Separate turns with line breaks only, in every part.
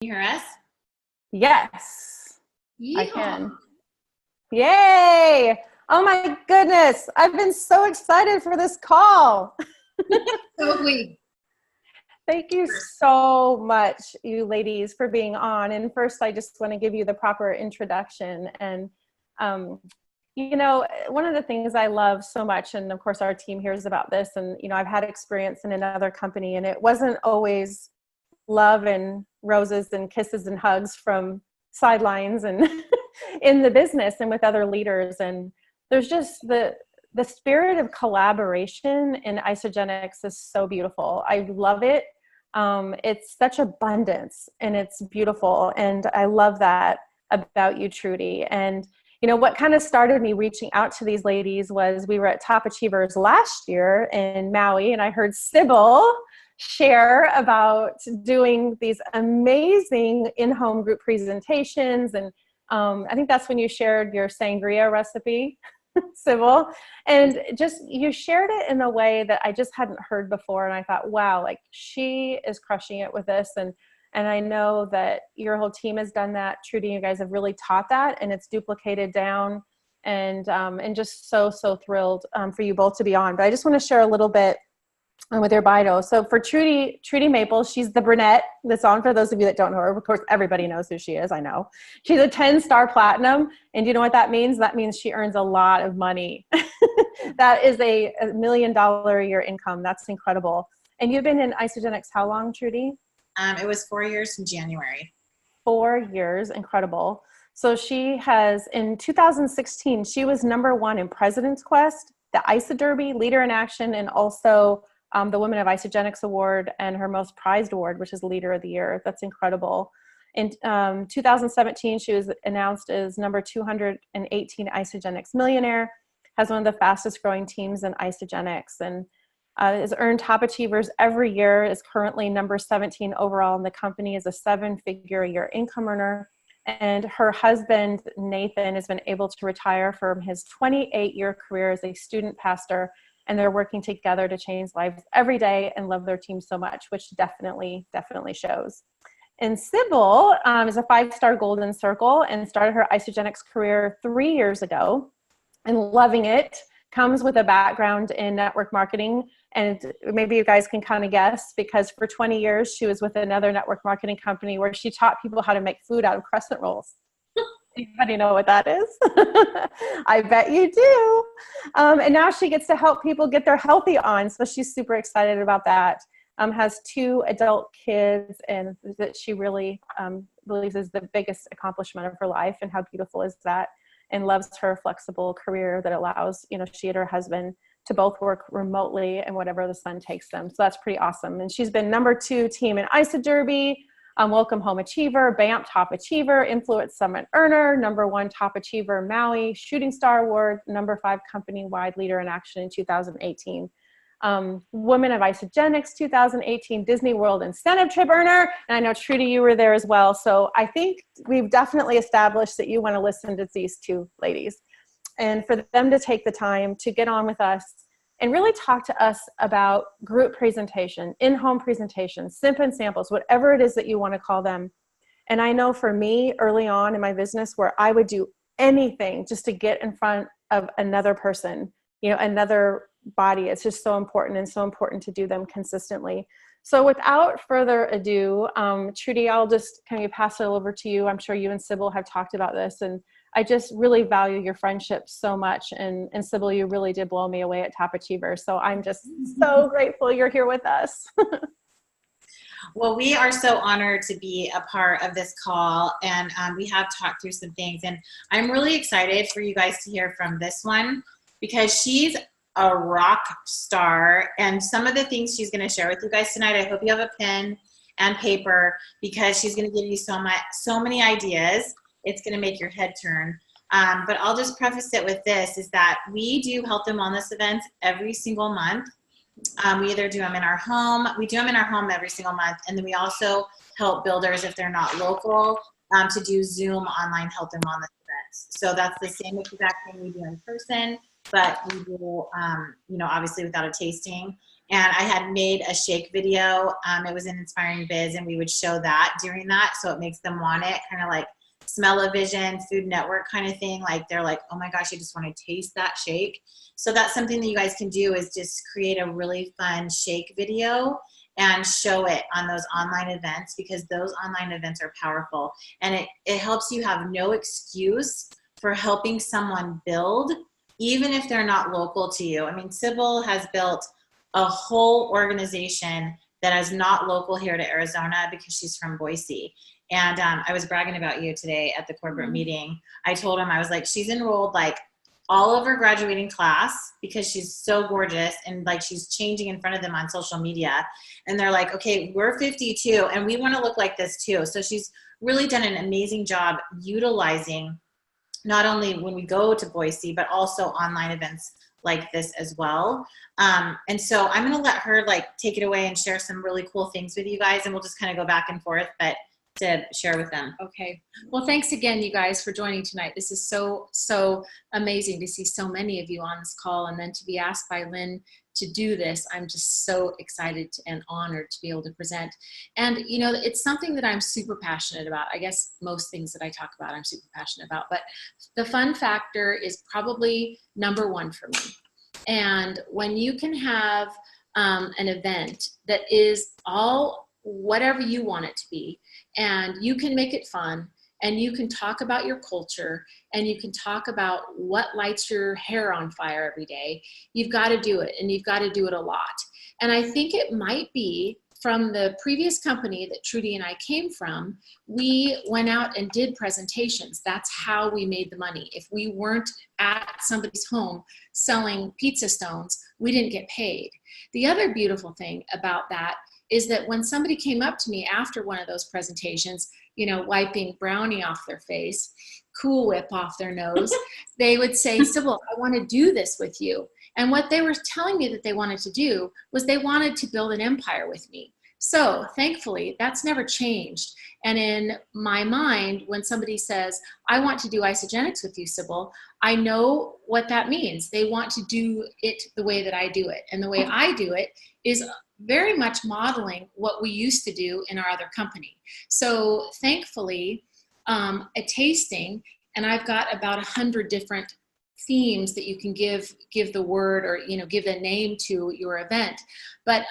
You hear us?
Yes, I
Yeehaw.
can. Yay! Oh my goodness, I've been so excited for this call.
Totally.
Thank you so much, you ladies, for being on. And first, I just want to give you the proper introduction. And, one of the things I love so much, and of course, our team hears about this, and, I've had experience in another company, and it wasn't always love and roses and kisses and hugs from sidelines and in the business and with other leaders. And there's just the spirit of collaboration in isogenics is so beautiful. I love it. It's such abundance and it's beautiful. And I love that about you, Trudy. And what kind of started me reaching out to these ladies was we were at Top Achievers last year in Maui, and I heard Sybil share about doing these amazing in-home group presentations. And I think that's when you shared your sangria recipe, Sybil. And just, you shared it in a way that I just hadn't heard before. And I thought, wow, like she is crushing it with this. And I know that your whole team has done that. Trudy, you guys have really taught that, and it's duplicated down. And just so thrilled for you both to be on. But I just want to share a little bit with your bio. So for Trudy Maple, she's the brunette that's on. For those of you that don't know her, of course, everybody knows who she is. I know. She's a 10-star platinum. And you know what that means? That means she earns a lot of money. That is a $1 million a year income. That's incredible. And you've been in Isogenics how long, Trudy?
It was 4 years in January.
4 years. Incredible. So she has, in 2016, she was #1 in President's Quest, the ISO Derby, Leader in Action, and also the Women of Isogenics Award, and her most prized award, which is Leader of the Year. That's incredible. In 2017, she was announced as number 218 Isogenics Millionaire, has one of the fastest growing teams in Isogenics, and has earned top achievers every year, is currently number 17 overall in the company, is a 7-figure a year income earner. And her husband, Nathan, has been able to retire from his 28-year career as a student pastor, and they're working together to change lives every day and love their team so much, which definitely shows. And Sybil is a 5-star Golden Circle and started her Isogenics career 3 years ago and loving it. Comes with a background in network marketing, and maybe you guys can kind of guess, because for 20 years she was with another network marketing company where she taught people how to make food out of crescent rolls. Anybody know what that is? I bet you do. And now she gets to help people get their healthy on, so she's super excited about that. Has 2 adult kids, and that she really believes is the biggest accomplishment of her life. And how beautiful is that? And loves her flexible career that allows, she and her husband to both work remotely and whatever the sun takes them. So that's pretty awesome. And she's been #2 team in ISO Derby, Welcome Home Achiever, BAMP Top Achiever, Influence Summit Earner, #1 Top Achiever Maui, Shooting Star Award, #5 Company-Wide Leader in Action in 2018. Women of Isogenics 2018 Disney World Incentive Trip earner. And I know, Trudy, you were there as well. So I think we've definitely established that you want to listen to these 2 ladies, and for them to take the time to get on with us and really talk to us about group presentation, in-home presentation, simp and samples, whatever it is that you want to call them. And I know for me, early on in my business, where I would do anything just to get in front of another person, another body, it's just so important, and so important to do them consistently. So without further ado, Trudy, I'll just kind of pass it over to you. I'm sure you and Sybil have talked about this, and I just really value your friendship so much. And Sybil, you really did blow me away at Top Achiever. So I'm just so grateful you're here with us.
Well, we are so honored to be a part of this call, and we have talked through some things, and I'm really excited for you guys to hear from this one, because she's a rock star, and some of the things she's going to share with you guys tonight, I hope you have a pen and paper, because she's going to give you so many ideas. It's going to make your head turn. But I'll just preface it with this, is that we do health and wellness events every single month. We either do them in our home. We do them in our home every single month. And then we also help builders, if they're not local, to do Zoom online health and wellness events. So that's the same exact thing we do in person, but we do, obviously without a tasting. And I had made a shake video. It was an Inspiring Biz, and we would show that during that. So it makes them want it, kind of like Smell-O-Vision, Food Network kind of thing. Like they're like, oh my gosh, I just want to taste that shake. So that's something that you guys can do, is just create a really fun shake video and show it on those online events, because those online events are powerful. And it helps you have no excuse for helping someone build, even if they're not local to you. I mean, Sybil has built a whole organization that is not local here to Arizona because she's from Boise. And I was bragging about you today at the corporate meeting. I told him, I was like, she's enrolled like all of her graduating class because she's so gorgeous, and like she's changing in front of them on social media. And they're like, okay, we're 52 and we want to look like this too. So she's really done an amazing job utilizing not only when we go to Boise, but also online events like this as well. And so I'm going to let her like take it away and share some really cool things with you guys, and we'll just kind of go back and forth, but to share with them.
Okay. Well, thanks again, you guys, for joining tonight. This is so amazing to see so many of you on this call, and then to be asked by Lynn to do this. I'm just so excited and honored to be able to present. And, you know, it's something that I'm super passionate about. I guess most things that I talk about, I'm super passionate about, but the fun factor is probably number one for me. And when you can have an event that is all whatever you want it to be, and you can make it fun, and you can talk about your culture, and you can talk about what lights your hair on fire every day, you've got to do it, and you've got to do it a lot. And I think it might be from the previous company that Trudy and I came from, we went out and did presentations. That's how we made the money. If we weren't at somebody's home selling pizza stones, we didn't get paid. The other beautiful thing about that is that when somebody came up to me after one of those presentations, you know, wiping brownie off their face, Cool Whip off their nose, they would say, Sybil, I want to do this with you. And what they were telling me that they wanted to do was they wanted to build an empire with me. So thankfully, that's never changed. And in my mind, when somebody says, I want to do Isagenix with you, Sybil, I know what that means. They want to do it the way that I do it. And the way I do it is very much modeling what we used to do in our other company. So thankfully, a tasting, and I've got about 100 different themes that you can give the word, or, you know, give a name to your event. But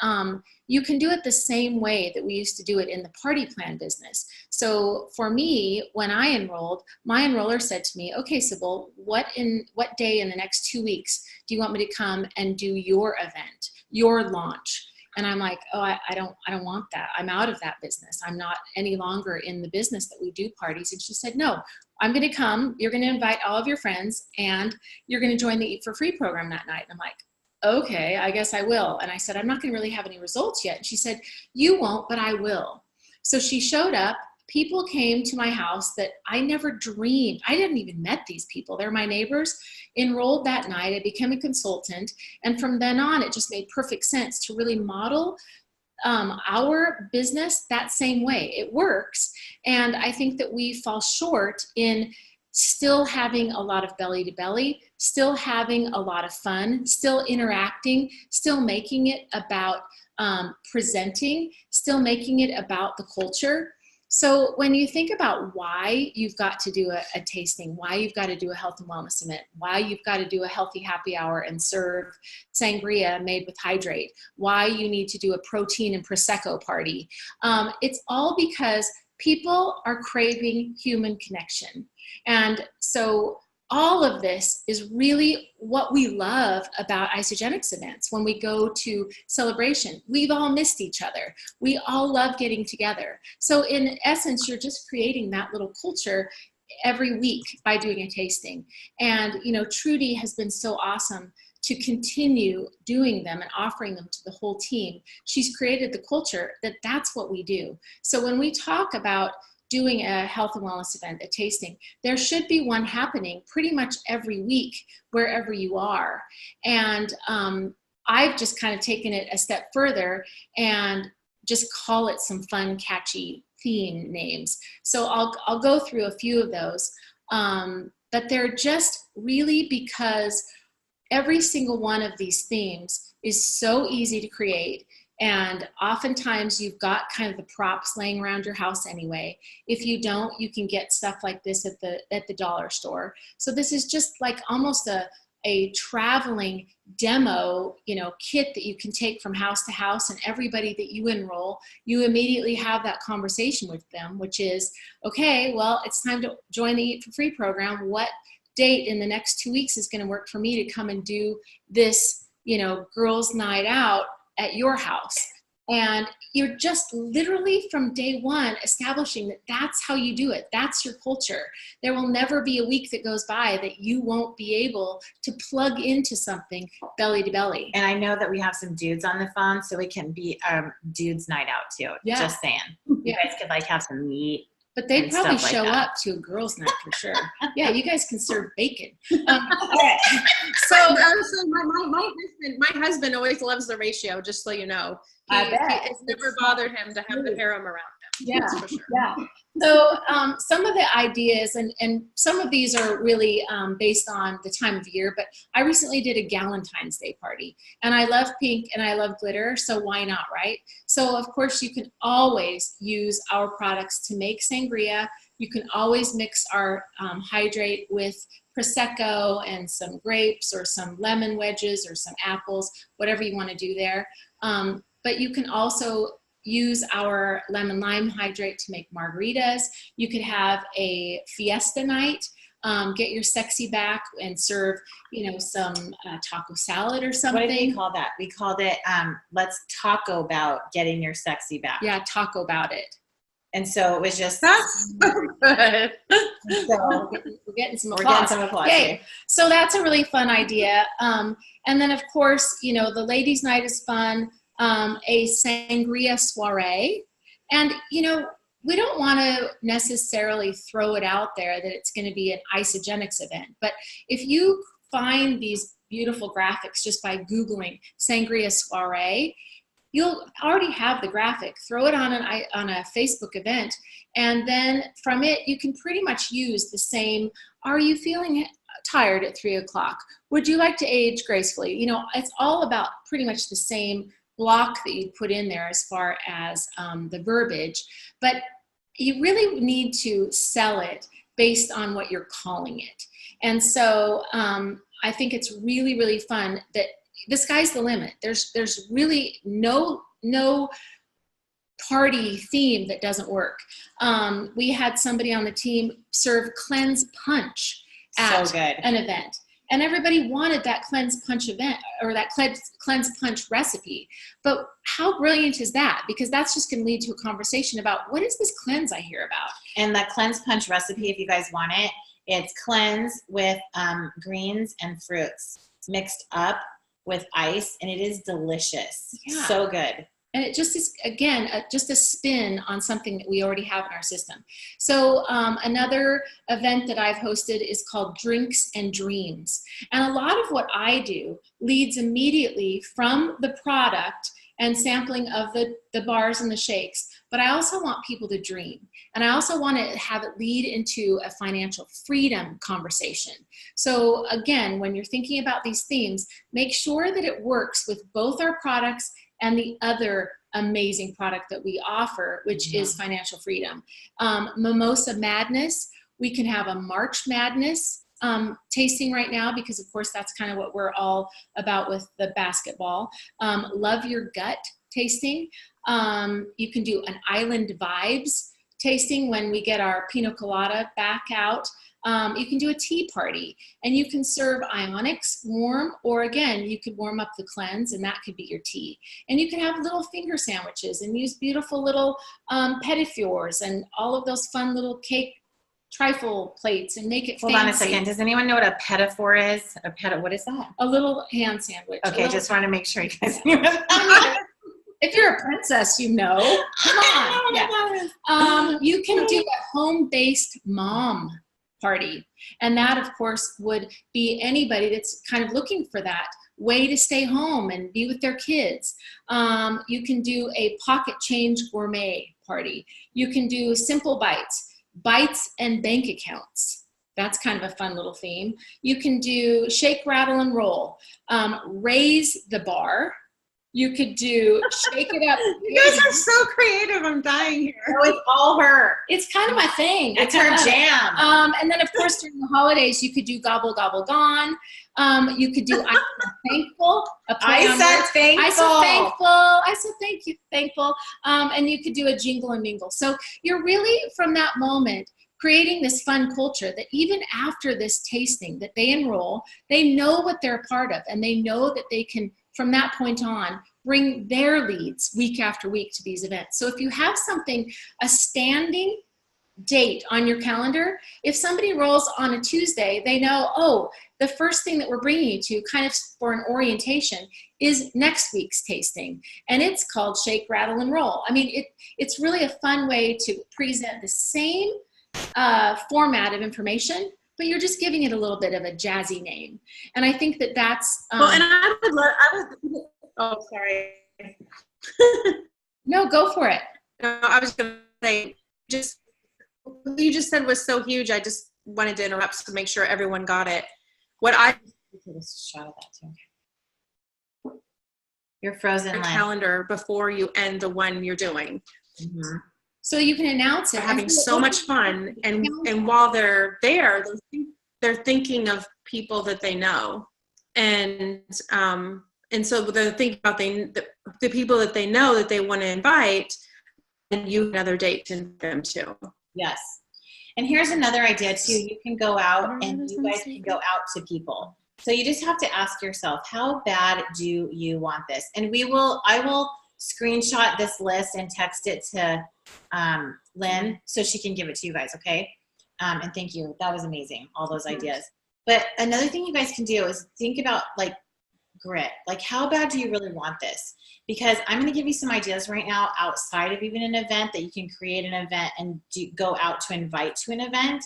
you can do it the same way that we used to do it in the party plan business. So for me, when I enrolled, my enroller said to me, okay, Sybil, what day in the next 2 weeks do you want me to come and do your event, your launch? And I'm like, oh, I don't want that. I'm out of that business. I'm not any longer in the business that we do parties. And she said, no, I'm going to come. You're going to invite all of your friends, and you're going to join the Eat for Free program that night. And I'm like, okay, I guess I will. And I said, I'm not going to really have any results yet. And she said, you won't, but I will. So she showed up. People came to my house that I never dreamed. I hadn't even met these people. They're my neighbors. Enrolled that night. I became a consultant. And from then on, it just made perfect sense to really model our business that same way. It works. And I think that we fall short in still having a lot of belly to belly, still having a lot of fun, still interacting, still making it about presenting, still making it about the culture. So when you think about why you've got to do a tasting, why you've got to do a health and wellness event, why you've got to do a healthy happy hour and serve sangria made with hydrate, why you need to do a protein and Prosecco party, it's all because people are craving human connection. And so all of this is really what we love about Isagenix events. When we go to celebration, we've all missed each other. We all love getting together. So in essence, you're just creating that little culture every week by doing a tasting. And, you know, Trudy has been so awesome to continue doing them and offering them to the whole team. She's created the culture that's what we do. So when we talk about doing a health and wellness event, a tasting, there should be one happening pretty much every week, wherever you are. And I've just kind of taken it a step further and just call it some fun, catchy theme names. So I'll go through a few of those, but they're just really because every single one of these themes is so easy to create. And oftentimes you've got kind of the props laying around your house anyway. If you don't, you can get stuff like this at the dollar store. So this is just like almost a traveling demo, kit that you can take from house to house, and everybody that you enroll, you immediately have that conversation with them, which is, okay, well, it's time to join the Eat for Free program. What date in the next 2 weeks is going to work for me to come and do this, girls' night out at your house? And you're just literally from day one establishing that that's how you do it. That's your culture. There will never be a week that goes by that you won't be able to plug into something belly to belly.
And I know that we have some dudes on the phone, so it can be dudes' night out too.
Yeah.
Just saying. You guys could like have some meat.
But they'd probably
like
show
that.
up to a girls' night for sure. Yeah, you guys can serve bacon. All right.
So my husband always loves the ratio, just so you know. It's never bothered him to have the harem around him.
Yeah,
That's for sure.
yeah. So some of the ideas, and some of these are really based on the time of year, but I recently did a Galentine's Day party, and I love pink and I love glitter, so why not, right? So of course you can always use our products to make sangria. You can always mix our hydrate with Prosecco and some grapes or some lemon wedges or some apples, whatever you want to do there. But you can also use our lemon lime hydrate to make margaritas. You could have a fiesta night, get your sexy back and serve, some taco salad or something.
What did we call that? We called it, let's taco about getting your sexy back.
Yeah, taco about it.
And so it was just.
That's so good.
So
we're getting some
we're
applause.
getting some applause.
Yay. So that's a really fun idea. And then of course, the ladies' night is fun. A sangria soiree. And, we don't want to necessarily throw it out there that it's going to be an isogenics event. But if you find these beautiful graphics just by Googling sangria soiree, you'll already have the graphic. Throw it on a Facebook event. And then from it, you can pretty much use the same, are you feeling tired at 3 o'clock? Would you like to age gracefully? It's all about pretty much the same block that you put in there as far as the verbiage, but you really need to sell it based on what you're calling it. And so I think it's really, really fun that the sky's the limit. There's really no party theme that doesn't work. We had somebody on the team serve cleanse punch at an event. And everybody wanted that cleanse punch event or that cleanse punch recipe. But how brilliant is that? Because that's just going to lead to a conversation about what is this cleanse I hear about?
And the cleanse punch recipe, if you guys want it, it's cleanse with greens and fruits mixed up with ice, and it is delicious.
Yeah.
So good.
And it just is, again, just a spin on something that we already have in our system. So another event that I've hosted is called Drinks and Dreams. And a lot of what I do leads immediately from the product and sampling of the bars and the shakes. But I also want people to dream. And I also want to have it lead into a financial freedom conversation. So again, when you're thinking about these themes, make sure that it works with both our products and the other amazing product that we offer, which is financial freedom. Mimosa Madness, we can have a March Madness tasting right now because of course that's kind of what we're all about with the basketball. Love Your Gut tasting. You can do an Island Vibes tasting when we get our Pina Colada back out. You can do a tea party and you can serve ionics warm, or again, you could warm up the cleanse and that could be your tea. And you can have little finger sandwiches and use beautiful little pedifores and all of those fun little cake trifle plates and make it fancy.
Hold on a second. Does anyone know what a pedophore is? What is that?
A little hand sandwich.
Okay, just want to make sure you guys knew what that.
If you're a princess, you know. Come on. Yeah. You can do a home-based mom party. And that, of course, would be anybody that's kind of looking for that way to stay home and be with their kids. You can do a pocket change gourmet party. You can do simple bites and bank accounts. That's kind of a fun little theme. You can do shake, rattle, and roll. Raise the bar. You could do shake it up.
You guys are so creative. I'm dying here.
Oh, it's all her.
It's kind of my thing.
It's her jam.
And then, of course, during the holidays, you could do gobble, gobble, gone. You could do I said thankful.
I said thankful.
I said thankful. I said thank you, thankful. And you could do a jingle and mingle. So you're really, from that moment, creating this fun culture that even after this tasting that they enroll, they know what they're a part of, and they know that they can, from that point on, bring their leads week after week to these events. So if you have something, a standing date on your calendar, if somebody rolls on a Tuesday, they know, oh, the first thing that we're bringing you to, kind of for an orientation, is next week's tasting. And it's called Shake, Rattle, and Roll. I mean, it's really a fun way to present the same format of information, but you're just giving it a little bit of a jazzy name. And I think that that's
well, and oh, sorry.
No, go for it.
No, I was gonna say, just what you just said was so huge. I just wanted to interrupt to make sure everyone got it. What I
take a shot of that too. You're frozen.
A calendar before you end the one you're doing.
Mm-hmm.
So you can announce it.
They're having so much fun, and while they're there, they're thinking of people that they know, and so they're thinking about the people that they know that they want to invite, and you have another date to them too.
Yes. And here's another idea too. You can go out and you guys can go out to people. So you just have to ask yourself, how bad do you want this? And I will screenshot this list and text it to Lynn so she can give it to you guys, okay? And thank you. That was amazing, all those ideas. But another thing you guys can do is think about like grit. Like, how bad do you really want this? Because I'm going to give you some ideas right now outside of even an event that you can create an event and go out to invite to an event.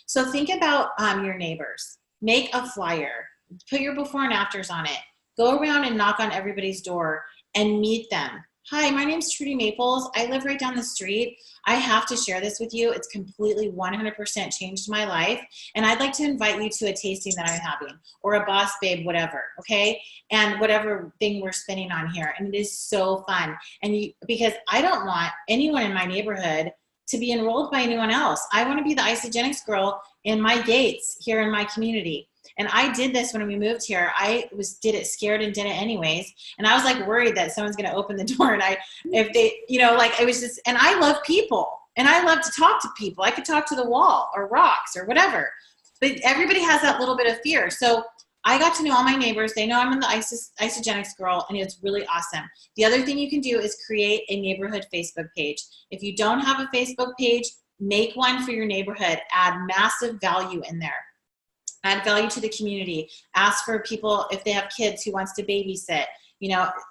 So think about your neighbors. Make a flyer. Put your before and afters on it. Go around and knock on everybody's door and meet them. Hi, my name's Trudy Maples. I live right down the street. I have to share this with you. It's completely 100% changed my life. And I'd like to invite you to a tasting that I'm having, or a Boss Babe, whatever, okay? And whatever thing we're spinning on here. And it is so fun. And because I don't want anyone in my neighborhood to be enrolled by anyone else. I want to be the Isogenics girl in my gates here in my community. And I did this when we moved here. I did it scared and did it anyways. And I was like worried that someone's going to open the door. And if they, like it was just, and I love people and I love to talk to people. I could talk to the wall or rocks or whatever, but everybody has that little bit of fear. So I got to know all my neighbors. They know I'm in the Isogenics girl, and it's really awesome. The other thing you can do is create a neighborhood Facebook page. If you don't have a Facebook page, make one for your neighborhood. Add massive value in there. Add value to the community. Ask for people if they have kids who wants to babysit,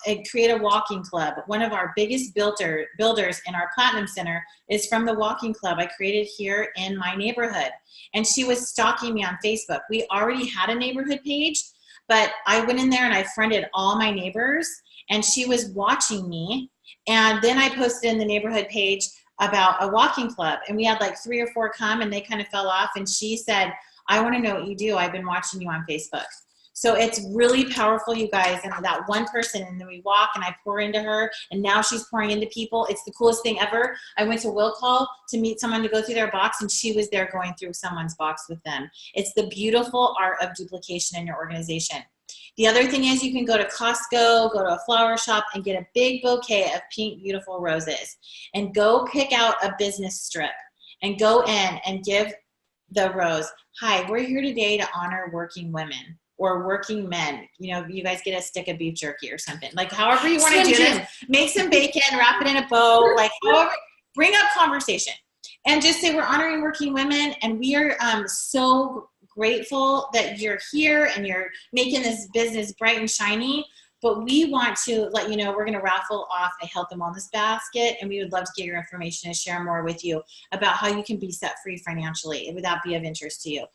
and create a walking club. One of our biggest builders in our Platinum Center is from the walking club I created here in my neighborhood. And she was stalking me on Facebook. We already had a neighborhood page, but I went in there and I friended all my neighbors, and she was watching me. And then I posted in the neighborhood page about a walking club, and we had like 3 or 4 come, and they kind of fell off. And she said, I want to know what you do. I've been watching you on Facebook. So it's really powerful, you guys. And that one person, and then we walk and I pour into her, and now she's pouring into people. It's the coolest thing ever. I went to Will Call to meet someone to go through their box, and she was there going through someone's box with them. It's the beautiful art of duplication in your organization. The other thing is you can go to Costco, go to a flower shop, and get a big bouquet of pink, beautiful roses, and go pick out a business strip and go in and give the rose. Hi, we're here today to honor working women or working men. You guys get a stick of beef jerky or something. Like, however you want to do this, make some bacon, wrap it in a bow, like however, bring up conversation. And just say we're honoring working women, and we are so grateful that you're here and you're making this business bright and shiny. But we want to let you know we're going to raffle off a health and wellness basket, and we would love to get your information and share more with you about how you can be set free financially. Would that be of interest to you?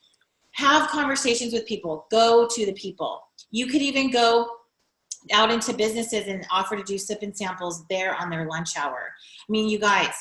Have conversations with people. Go to the people. You could even go out into businesses and offer to do sip and samples there on their lunch hour. I mean, you guys,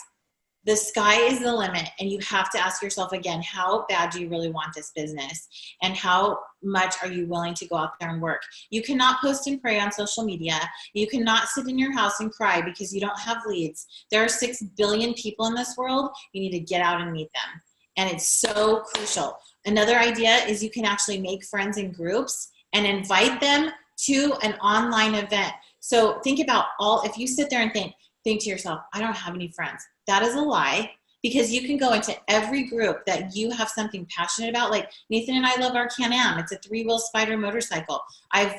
the sky is the limit, and you have to ask yourself again, how bad do you really want this business, and how much are you willing to go out there and work? You cannot post and pray on social media. You cannot sit in your house and cry because you don't have leads. There are 6 billion people in this world. You need to get out and meet them, and it's so crucial. Another idea is you can actually make friends in groups and invite them to an online event. So think about if you sit there and think to yourself, I don't have any friends. That is a lie, because you can go into every group that you have something passionate about. Like Nathan and I love our Can-Am. It's a 3-wheel spider motorcycle. I've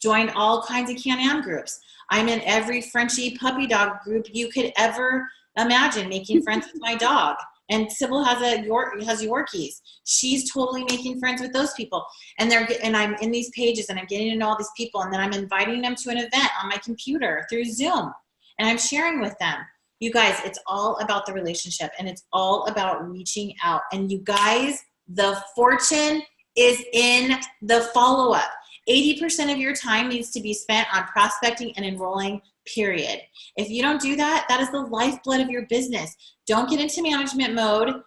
joined all kinds of Can-Am groups. I'm in every Frenchie puppy dog group you could ever imagine, making friends with my dog. And Sybil has Yorkies. She's totally making friends with those people. And I'm in these pages, and I'm getting to know all these people, and then I'm inviting them to an event on my computer through Zoom, and I'm sharing with them. You guys, it's all about the relationship, and it's all about reaching out. And you guys, the fortune is in the follow-up. 80% of your time needs to be spent on prospecting and enrolling, period. If you don't do that, that is the lifeblood of your business. Don't get into management mode.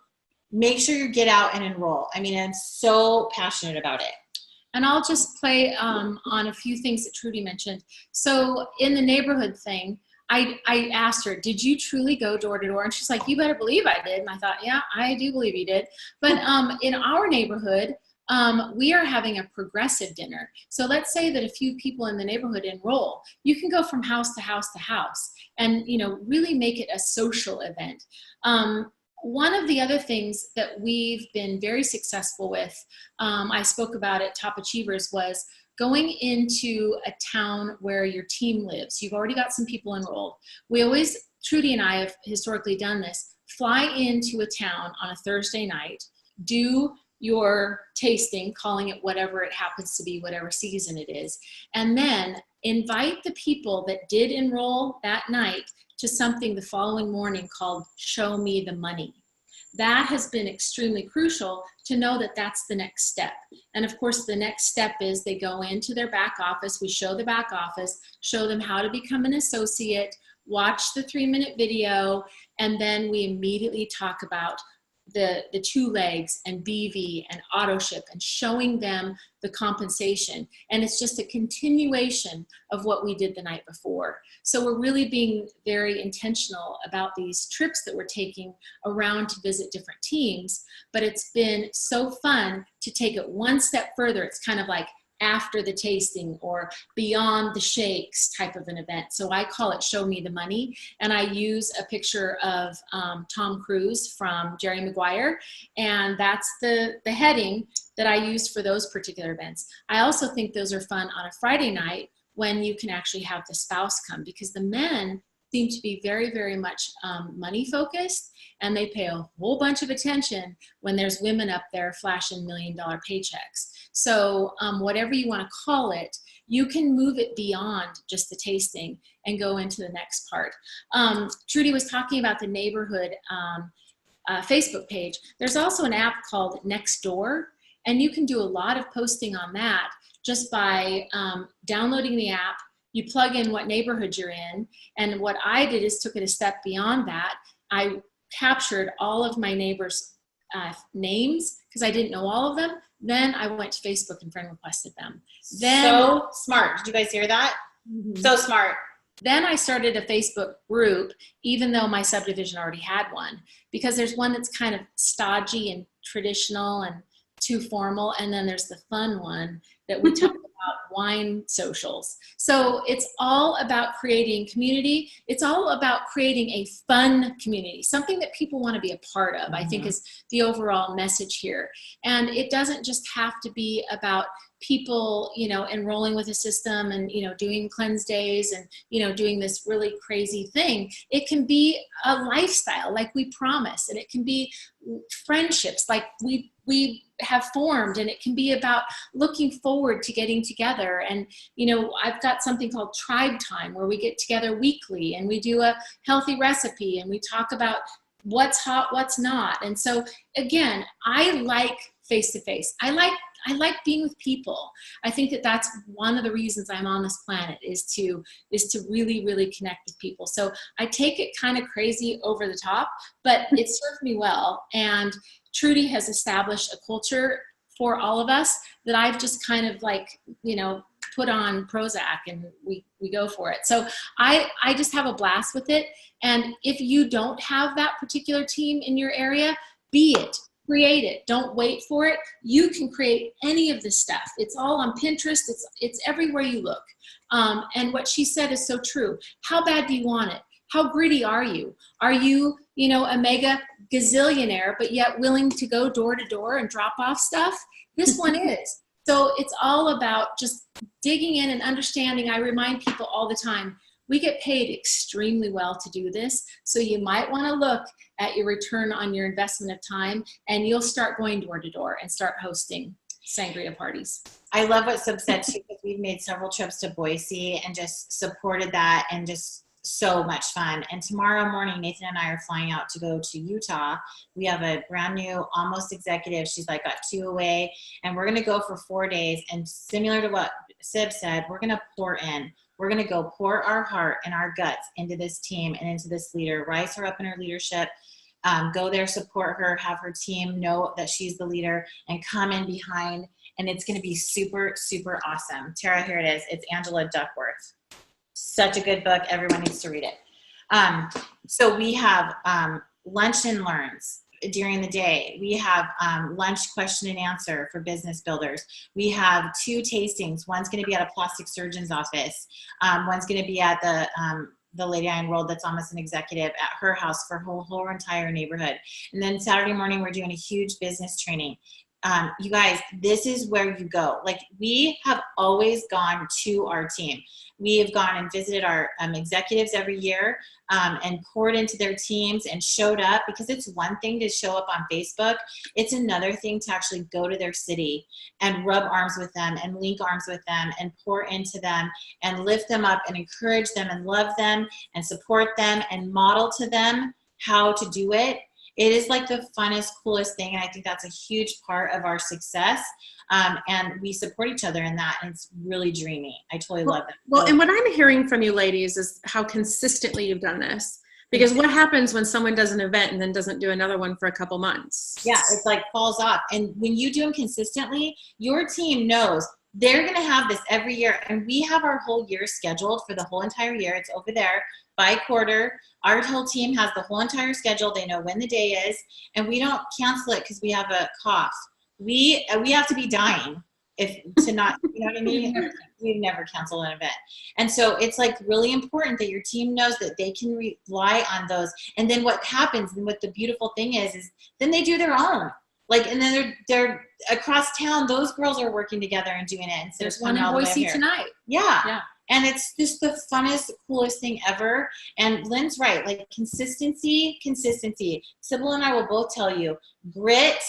Make sure you get out and enroll. I mean, I'm so passionate about it.
And I'll just play on a few things that Trudy mentioned. So in the neighborhood thing, I asked her, did you truly go door to door? And she's like, you better believe I did. And I thought, yeah, I do believe you did. But in our neighborhood, we are having a progressive dinner. So let's say that a few people in the neighborhood enroll. You can go from house to house to house and, really make it a social event. One of the other things that we've been very successful with, I spoke about at Top Achievers, was going into a town where your team lives. You've already got some people enrolled. Trudy and I have historically done this, fly into a town on a Thursday night, do your tasting, calling it whatever it happens to be, whatever season it is, and then invite the people that did enroll that night to something the following morning called Show Me the Money. That has been extremely crucial to know that that's the next step. And of course, the next step is they go into their back office. We show the back office, show them how to become an associate, watch the 3-minute video, and then we immediately talk about the 2 legs and BV and auto ship and showing them the compensation. And it's just a continuation of what we did the night before. So we're really being very intentional about these trips that we're taking around to visit different teams, but it's been so fun to take it one step further. It's kind of like after the tasting or beyond the shakes type of an event. So I call it Show Me the Money, and I use a picture of Tom Cruise from Jerry Maguire, and that's the heading that I use for those particular events. I also think those are fun on a Friday night when you can actually have the spouse come, because the men seem to be very, very much money focused, and they pay a whole bunch of attention when there's women up there flashing $1 million paychecks. So whatever you want to call it, you can move it beyond just the tasting and go into the next part. Trudy was talking about the neighborhood Facebook page. There's also an app called Nextdoor, and you can do a lot of posting on that just by downloading the app. You plug in what neighborhood you're in, and what I did is took it a step beyond that. I captured all of my neighbors' names because I didn't know all of them. Then I went to Facebook and friend requested them.
So smart. Did you guys hear that? Mm-hmm. So smart.
Then I started a Facebook group, even though my subdivision already had one, because there's one that's kind of stodgy and traditional and too formal, and then there's the fun one that we talk about, wine socials. So it's all about creating community. It's all about creating a fun community, something that people want to be a part of, I think is the overall message here. And it doesn't just have to be about people, enrolling with a system and, doing cleanse days and, doing this really crazy thing. It can be a lifestyle like we promise, and it can be friendships like we have formed, and it can be about looking forward to getting together. And, I've got something called Tribe Time where we get together weekly and we do a healthy recipe and we talk about what's hot, what's not. And so again, I like face-to-face. I like like being with people. I think that that's one of the reasons I'm on this planet, is to really, really connect with people. So I take it kind of crazy over the top, but it served me well. And Trudy has established a culture for all of us that I've just kind of like, you know, put on Prozac and we go for it. So I just have a blast with it. And if you don't have that particular team in your area, be it. Create it. Don't wait for it. You can create any of this stuff. It's all on Pinterest. It's everywhere you look. And what she said is so true. How bad do you want it? How greedy are you? Are you, you know, a mega gazillionaire, but yet willing to go door to door and drop off stuff? This one is. So it's all about just digging in and understanding. I remind people all the time, we get paid extremely well to do this. So you might want to look at your return on your investment of time, and you'll start going door to door and start hosting sangria parties.
I love what Sib said too, because we've made several trips to Boise and just supported that, and just so much fun. And tomorrow morning, Nathan and I are flying out to go to Utah. We have a brand new almost executive. She's like got 2 away, and we're going to go for 4 days. And similar to what Sib said, we're going to pour in. We're going to go pour our heart and our guts into this team and into this leader, rise her up in her leadership, go there, support her, have her team know that she's the leader, and come in behind. And it's going to be super, super awesome. Tara, here it is. It's Angela Duckworth. Such a good book. Everyone needs to read it. So we have lunch and learns during the day. We have lunch question and answer for business builders. We have 2 tastings. One's going to be at a plastic surgeon's office. One's going to be at the lady I enrolled that's almost an executive at her house for her whole entire neighborhood. And then Saturday morning, we're doing a huge business training. You guys, this is where you go. Like, we have always gone to our team. We have gone and visited our executives every year and poured into their teams and showed up, because it's one thing to show up on Facebook. It's another thing to actually go to their city and rub arms with them and link arms with them and pour into them and lift them up and encourage them and love them and support them and model to them how to do it. It is like the funnest, coolest thing. And I think that's a huge part of our success. And we support each other in that. And it's really dreamy. I totally love it.
Well, and what I'm hearing from you ladies is how consistently you've done this. Because what happens when someone does an event and then doesn't do another one for a couple months?
Yeah, it's like falls off. And when you do them consistently, your team knows they're going to have this every year. And we have our whole year scheduled for the whole entire year. It's over there by quarter. Our whole team has the whole entire schedule. They know when the day is, and we don't cancel it because we have a cough. We have to be dying to not, you know what I mean? We've never canceled an event. And so it's like really important that your team knows that they can rely on those. And then what happens, and what the beautiful thing is then they do their own. Like, and then they're across town. Those girls are working together and doing it.
There's one in Boise tonight.
Yeah. And it's just the funnest, coolest thing ever. And Lynn's right. Like, consistency. Sybil and I will both tell you, grit,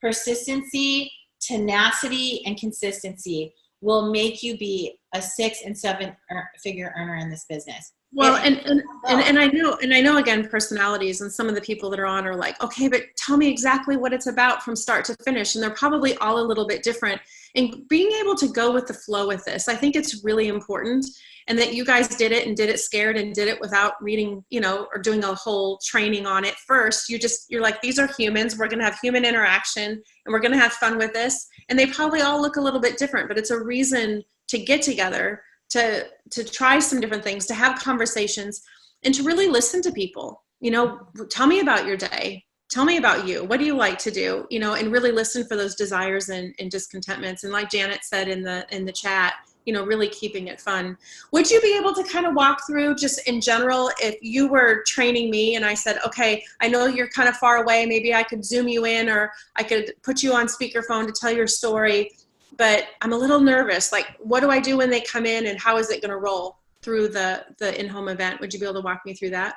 persistency, tenacity, and consistency will make you be a 6- and 7-figure earner in this business.
Well, and I know again, personalities, and some of the people that are on are like, okay, but tell me exactly what it's about from start to finish. And they're probably all a little bit different. And being able to go with the flow with this, I think it's really important. And that you guys did it scared and did it without reading, you know, or doing a whole training on it first. You're like, these are humans. We're going to have human interaction and we're going to have fun with this. And they probably all look a little bit different, but it's a reason to get together, to try some different things, to have conversations, and to really listen to people. You know, tell me about your day. Tell me about you. What do you like to do? You know, and really listen for those desires and discontentments. And like Janet said in the chat, you know, really keeping it fun. Would you be able to kind of walk through just in general, if you were training me and I said, okay, I know you're kind of far away, maybe I could Zoom you in, or I could put you on speakerphone to tell your story, but I'm a little nervous. Like, what do I do when they come in, and how is it going to roll through the in-home event? Would you be able to walk me through that?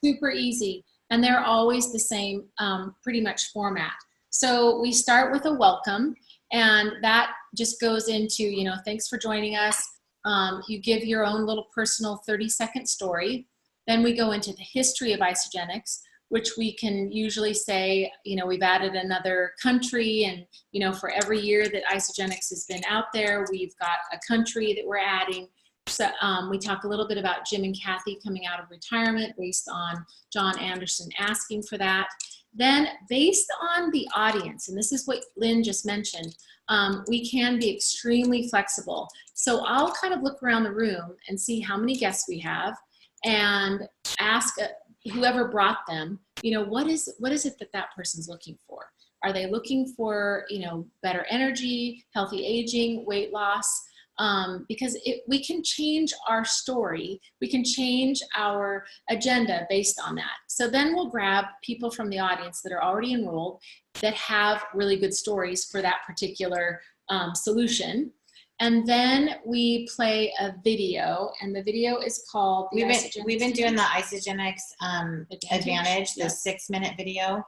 Super easy. And they're always the same, pretty much format. So we start with a welcome, and that just goes into, you know, thanks for joining us. You give your own little personal 30-second story. Then we go into the history of Isogenics. which we can usually say, you know, we've added another country, and, you know, for every year that Isagenix has been out there, we've got a country that we're adding. So we talk a little bit about Jim and Kathy coming out of retirement based on John Anderson asking for that. Then based on the audience, and this is what Lynn just mentioned, we can be extremely flexible. So I'll kind of look around the room and see how many guests we have and ask whoever brought them, you know, what is it that that person's looking for? Are they looking for, you know, better energy, healthy aging, weight loss? Because we can change our story, we can change our agenda based on that. So then we'll grab people from the audience that are already enrolled that have really good stories for that particular solution. And then we play a video, and the video is called
We've been doing the Isagenix Advantage, the 6-minute video.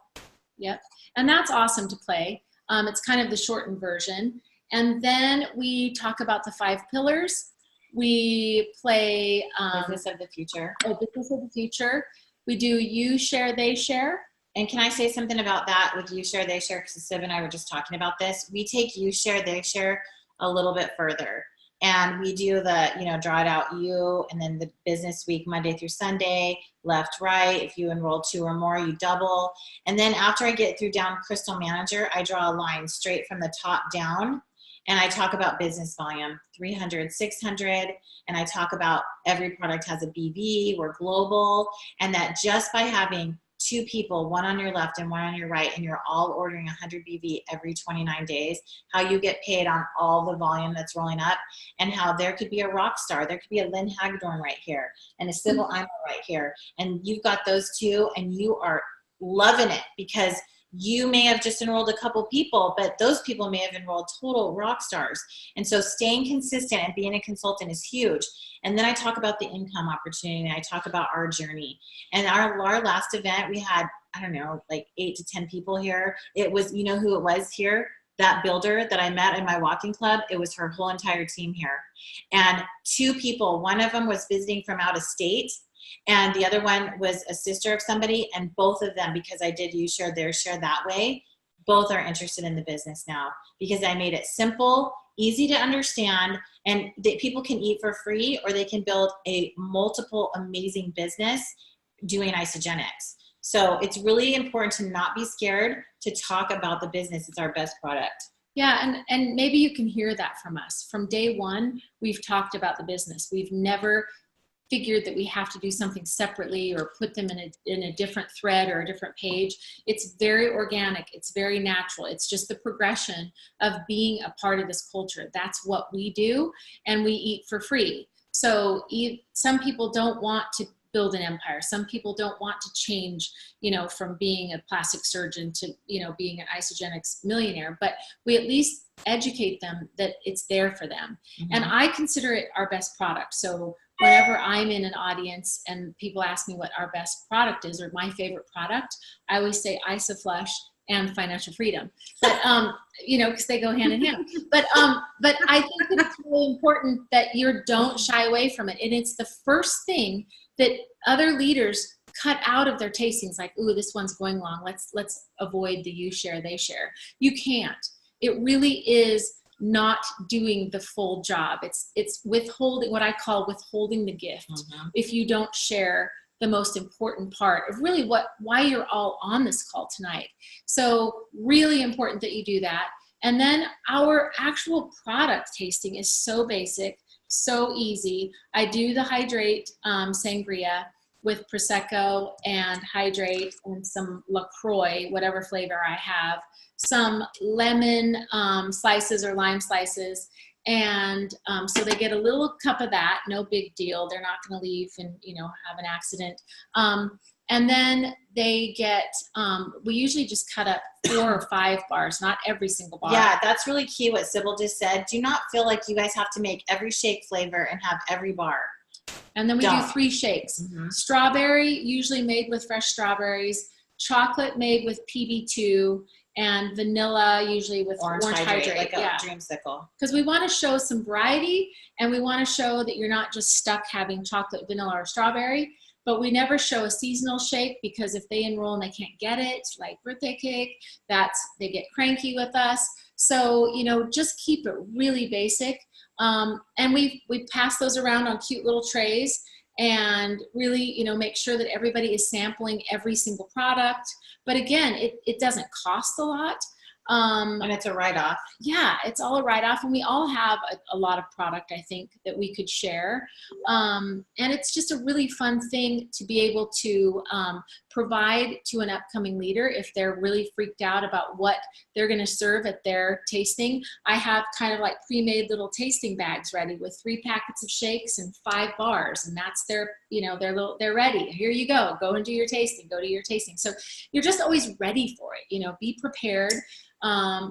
Yep, and that's awesome to play. It's kind of the shortened version. And then we talk about the 5 pillars. We play
Business of the Future.
Business of the Future. We do You Share, They Share.
And can I say something about that with You Share, They Share? Because Sybil and I were just talking about this. We take You Share, They Share a little bit further. And we do the, you know, draw it out you, and then the business week, Monday through Sunday, left, right. If you enroll 2 or more, you double. And then after I get through down Crystal Manager, I draw a line straight from the top down. And I talk about business volume, 300, 600. And I talk about every product has a BV, we're global. And that just by having 2 people, one on your left and one on your right, and you're all ordering 100 BV every 29 days, how you get paid on all the volume that's rolling up, and how there could be a rock star. There could be a Lynn Hagedorn right here and a Sybil Imel right here. And you've got those 2 and you are loving it because you may have just enrolled a couple people, but those people may have enrolled total rock stars. And so staying consistent and being a consultant is huge. And then I talk about the income opportunity. I talk about our journey. And our last event, we had, I don't know, like 8 to 10 people here. It was, you know who it was here? That builder that I met in my walking club. It was her whole entire team here. And 2 people, one of them was visiting from out of state, and the other one was a sister of somebody, and both of them, because I did You Share, Their Share that way, both are interested in the business now because I made it simple, easy to understand, and that people can eat for free, or they can build a multiple amazing business doing Isagenix. So it's really important to not be scared to talk about the business. It's our best product.
Yeah, and maybe you can hear that from us. From day one, we've talked about the business. We've never figured that we have to do something separately or put them in a different thread or a different page. It's very organic. It's very natural. It's just the progression of being a part of this culture. That's what we do, and we eat for free. So some people don't want to build an empire. Some people don't want to change, you know, from being a plastic surgeon to, you know, being an Isagenix millionaire, but we at least educate them that it's there for them. Mm-hmm. And I consider it our best product. So whenever I'm in an audience and people ask me what our best product is or my favorite product, I always say IsaFlush and financial freedom. But, you know, because they go hand in hand. But I think it's really important that you don't shy away from it. And it's the first thing that other leaders cut out of their tastings, like, ooh, this one's going long. Let's avoid the You Share, They Share. You can't. It really is not doing the full job. It's withholding, what I call withholding the gift. Mm-hmm. If you don't share the most important part of really why you're all on this call tonight. So really important that you do that. And then our actual product tasting is so basic, so easy. I do the Hydrate sangria with Prosecco and Hydrate and some LaCroix, whatever flavor I have, some lemon slices or lime slices. And so they get a little cup of that, no big deal. They're not going to leave and, you know, have an accident. And then they get, we usually just cut up 4 or 5 bars, not every single bar.
Yeah, that's really key what Sybil just said. Do not feel like you guys have to make every shake flavor and have every bar.
And then we do 3 shakes. Mm-hmm. Strawberry, usually made with fresh strawberries, chocolate made with PB2, and vanilla, usually with orange hydrate,
like a dreamsicle.
Because we want to show some variety, and we want to show that you're not just stuck having chocolate, vanilla, or strawberry, but we never show a seasonal shake, because if they enroll and they can't get it, like birthday cake, they get cranky with us. So, you know, just keep it really basic. And we pass those around on cute little trays, and really, you know, make sure that everybody is sampling every single product. But again, it doesn't cost a lot.
And it's a write-off.
Yeah, it's all a write-off, and we all have a lot of product, I think, that we could share. And it's just a really fun thing to be able to provide to an upcoming leader if they're really freaked out about what they're going to serve at their tasting. I have kind of like pre-made little tasting bags ready with 3 packets of shakes and 5 bars, and that's their, you know, they're ready. Here you go and do your tasting, go to your tasting. So you're just always ready for it, you know, be prepared.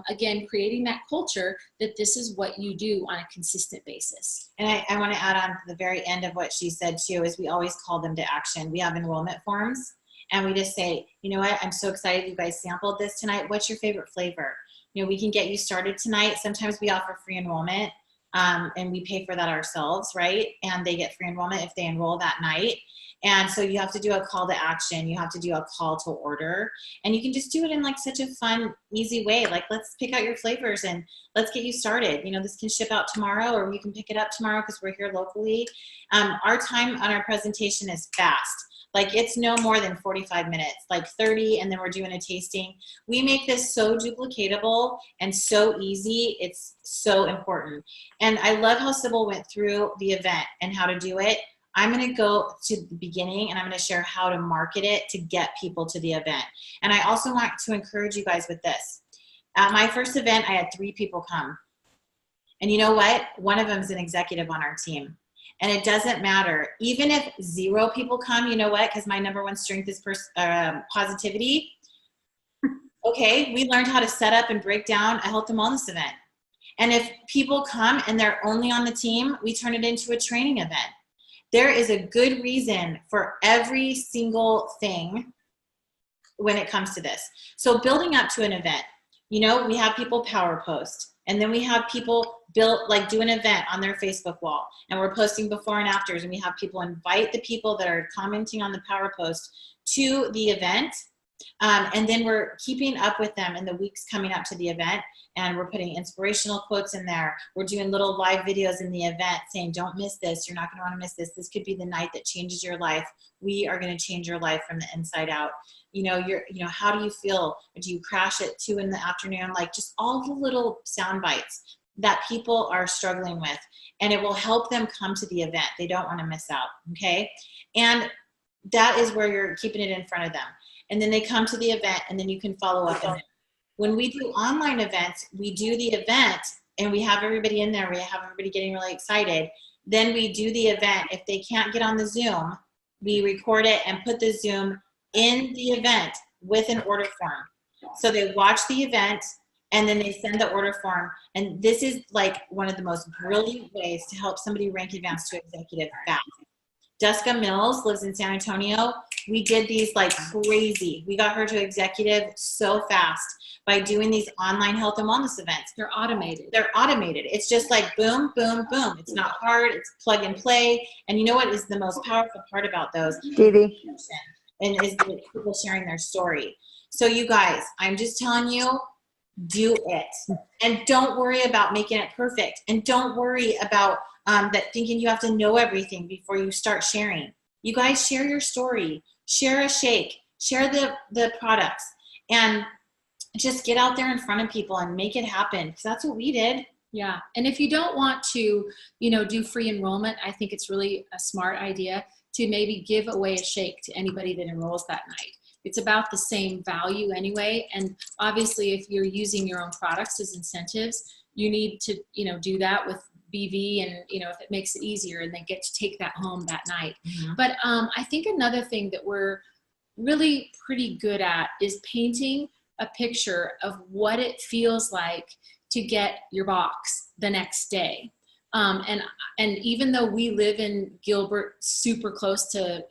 Again, creating that culture that this is what you do on a consistent basis.
And I want to add on to the very end of what she said too, is we always call them to action. We have enrollment forms, and we just say, you know what, I'm so excited you guys sampled this tonight. What's your favorite flavor? You know, we can get you started tonight. Sometimes we offer free enrollment, and we pay for that ourselves, right? And they get free enrollment if they enroll that night. And so you have to do a call to action. You have to do a call to order, and you can just do it in like such a fun, easy way. Like, let's pick out your flavors and let's get you started. You know, this can ship out tomorrow, or you can pick it up tomorrow because we're here locally. Our time on our presentation is fast. Like, it's no more than 45 minutes, like 30, and then we're doing a tasting. We make this so duplicatable and so easy. It's so important. And I love how Sybil went through the event and how to do it. I'm going to go to the beginning, and I'm going to share how to market it to get people to the event. And I also want to encourage you guys with this. At my first event, I had 3 people come. And you know what? One of them is an executive on our team. And it doesn't matter. Even if 0 people come, you know what? Because my number 1 strength is positivity. Okay, we learned how to set up and break down a health and wellness event. And if people come and they're only on the team, we turn it into a training event. There is a good reason for every single thing when it comes to this. So building up to an event, you know, we have people power post, and then we have people do an event on their Facebook wall, and we're posting before and afters, and we have people invite the people that are commenting on the power post to the event. And then we're keeping up with them in the weeks coming up to the event, and we're putting inspirational quotes in there. We're doing little live videos in the event saying, don't miss this. You're not going to want to miss this. This could be the night that changes your life. We are going to change your life from the inside out. You know, how do you feel? Do you crash at 2 in the afternoon? Like, just all the little sound bites that people are struggling with, and it will help them come to the event. They don't want to miss out. Okay. And that is where you're keeping it in front of them. And then they come to the event, and then you can follow up. And when we do online events, we do the event and we have everybody in there. We have everybody getting really excited. Then we do the event. If they can't get on the Zoom, we record it and put the Zoom in the event with an order form. So they watch the event, and then they send the order form. And this is like one of the most brilliant ways to help somebody rank advanced to executive fast. Jessica Mills lives in San Antonio. We did these like crazy. We got her to executive so fast by doing these online health and wellness events.
They're automated.
They're automated. It's just like boom, boom, boom. It's not hard. It's plug and play. And you know what is the most powerful part about those?
Dee.
And is the people sharing their story. So you guys, I'm just telling you, do it. And don't worry about making it perfect. And don't worry about that thinking you have to know everything before you start sharing. You guys share your story, share a shake, share the products, and just get out there in front of people and make it happen, because that's what we did.
Yeah. And if you don't want to, you know, do free enrollment, I think it's really a smart idea to maybe give away a shake to anybody that enrolls that night. It's about the same value anyway. And obviously, if you're using your own products as incentives, you need to, you know, do that with BV, and, you know, if it makes it easier, and then get to take that home that night. Mm-hmm. But I think another thing that we're really pretty good at is painting a picture of what it feels like to get your box the next day. And even though we live in Gilbert, super close to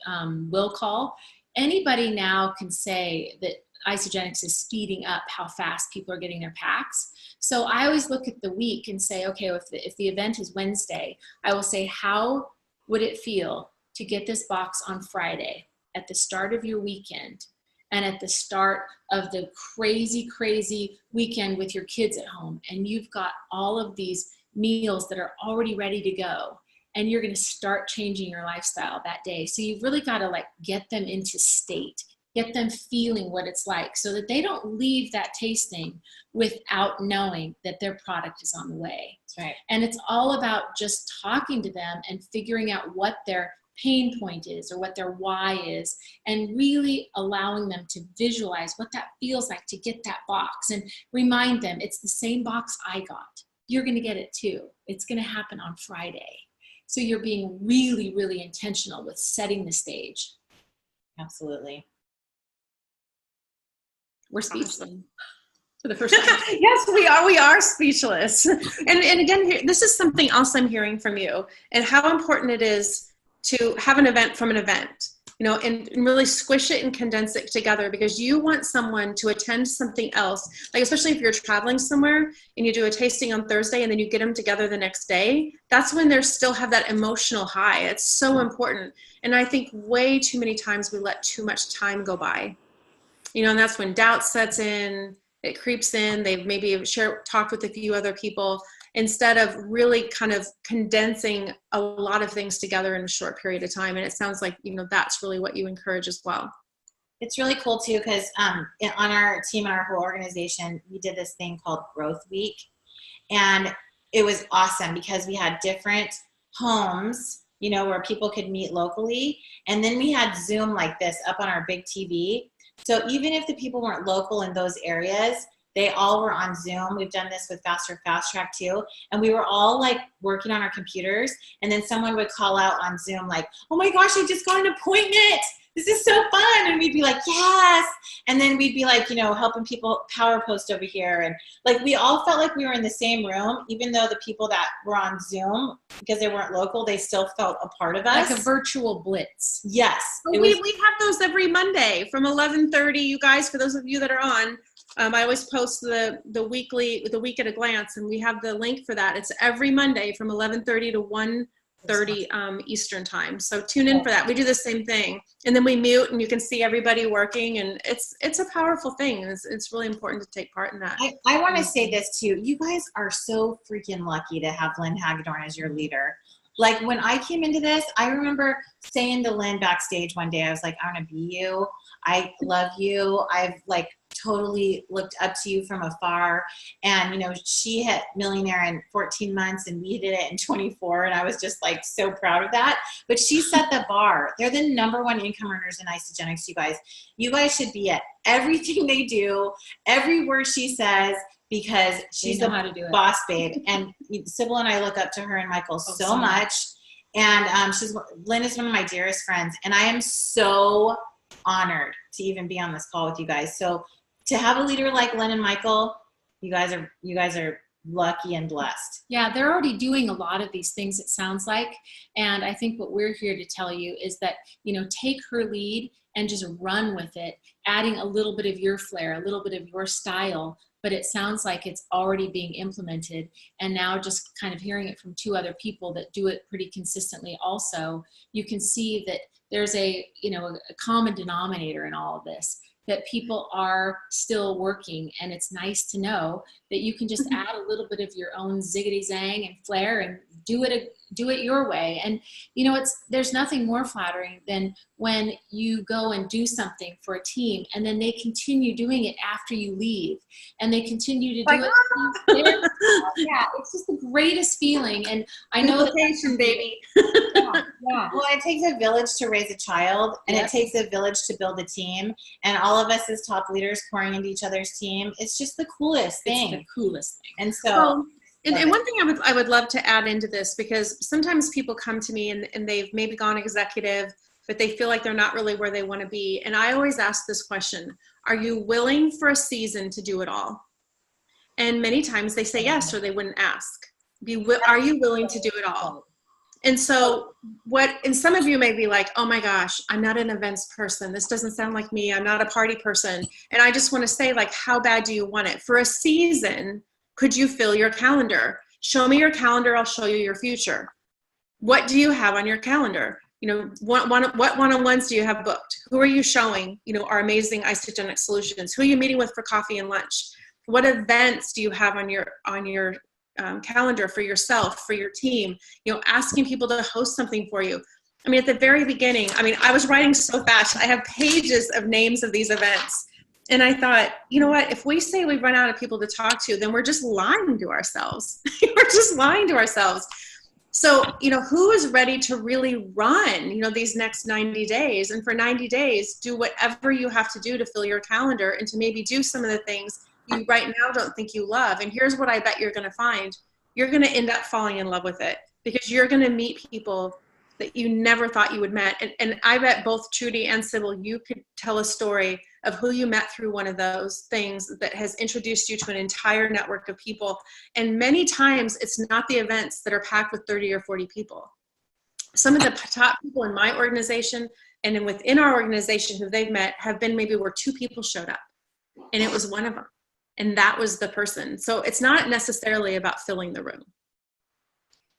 will call, anybody now can say that Isagenix is speeding up how fast people are getting their packs. So I always look at the week and say, okay, if the event is Wednesday, I will say, how would it feel to get this box on Friday at the start of your weekend and at the start of the crazy, crazy weekend with your kids at home, and you've got all of these meals that are already ready to go, and you're going to start changing your lifestyle that day. So you've really got to like get them into state, get them feeling what it's like so that they don't leave that tasting without knowing that their product is on the way.
That's right.
And it's all about just talking to them and figuring out what their pain point is or what their why is, and really allowing them to visualize what that feels like to get that box, and remind them it's the same box I got. You're going to get it too. It's going to happen on Friday. So you're being really, really intentional with setting the stage.
Absolutely.
We're speechless.
Awesome.
For the first time.
Yes, we are. We are speechless. And again, this is something else I'm hearing from you, and how important it is to have an event from an event, you know, and really squish it and condense it together, because you want someone to attend something else, like especially if you're traveling somewhere and you do a tasting on Thursday and then you get them together the next day. That's when they still have that emotional high. It's so important. And I think way too many times we let too much time go by, you know, and that's when doubt sets in, it creeps in. They've maybe talked with a few other people, instead of really kind of condensing a lot of things together in a short period of time. And it sounds like, you know, that's really what you encourage as well.
It's really cool too, because on our team and our whole organization, we did this thing called Growth Week. And it was awesome because we had different homes, you know, where people could meet locally. And then we had Zoom like this up on our big TV. So even if the people weren't local in those areas, they all were on Zoom. We've done this with Faster Fast Track too. And we were all like working on our computers. And then someone would call out on Zoom like, oh my gosh, I just got an appointment. This is so fun. And we'd be like, yes. And then we'd be like, you know, helping people power post over here. And like, we all felt like we were in the same room, even though the people that were on Zoom, because they weren't local, they still felt a part of us.
Like a virtual blitz.
Yes.
We have those every Monday from 11:30, you guys, for those of you that are on. I always post the week at a glance, and we have the link for that. It's every Monday from 11:30 to 1:30 Eastern time. So tune in for that. We do the same thing, and then we mute, and you can see everybody working, and it's a powerful thing. It's really important to take part in that.
I want to say this too. You guys are so freaking lucky to have Lynn Hagedorn as your leader. Like when I came into this, I remember saying to Lynn backstage one day, I was like, I want to be you. I love you. I've like totally looked up to you from afar. And, you know, she hit millionaire in 14 months and we did it in 24. And I was just like so proud of that. But she set the bar. They're the #1 income earners in Isogenics, you guys. You guys should be at everything they do, every word she says, because she's the boss babe. And Sybil and I look up to her and Michael so much. And Lynn is one of my dearest friends. And I am so honored to even be on this call with you guys. So to have a leader like Lynn and Michael, you guys are lucky and blessed.
Yeah, they're already doing a lot of these things, it sounds like. And I think what we're here to tell you is that, you know, take her lead and just run with it, adding a little bit of your flair, a little bit of your style. But it sounds like it's already being implemented. And now just kind of hearing it from 2 other people that do it pretty consistently also, you can see that there's a common denominator in all of this, that people are still working. And it's nice to know that you can just add a little bit of your own ziggity zang and flair and do it your way. And, you know, there's nothing more flattering than when you go and do something for a team and then they continue doing it after you leave and they continue to do it. Yeah, it's just the greatest feeling. And I know
that baby.
Yeah. Well, it takes a village to raise a child, and it takes a village to build a team. And all of us as top leaders pouring into each other's team, it's just the coolest thing.
It's the coolest thing.
And so,
and one thing I would love to add into this, because sometimes people come to me and they've maybe gone executive, but they feel like they're not really where they want to be. And I always ask this question: are you willing for a season to do it all? And many times they say yes, or they wouldn't ask. Are you willing to do it all? And so and some of you may be like, oh my gosh, I'm not an events person. This doesn't sound like me. I'm not a party person. And I just want to say, like, how bad do you want it? For a season, could you fill your calendar? Show me your calendar. I'll show you your future. What do you have on your calendar? what one-on-ones do you have booked? Who are you showing, our amazing isogenic solutions? Who are you meeting with for coffee and lunch? What events do you have on your calendar for yourself, for your team? Asking people to host something for you. At the very beginning, I was writing so fast. I have pages of names of these events. And I thought, you know what, if we say we run out of people to talk to, then we're just lying to ourselves. We're just lying to ourselves. So, who is ready to really run, these next 90 days? And for 90 days, do whatever you have to do to fill your calendar and to maybe do some of the things you right now don't think you love. And here's what I bet you're going to find. You're going to end up falling in love with it, because you're going to meet people that you never thought you would met. And I bet both Trudy and Sybil, you could tell a story of who you met through one of those things that has introduced you to an entire network of people. And many times it's not the events that are packed with 30 or 40 people. Some of the top people in my organization and then within our organization who they've met have been maybe where 2 people showed up, and it was one of them. And that was the person. So it's not necessarily about filling the room.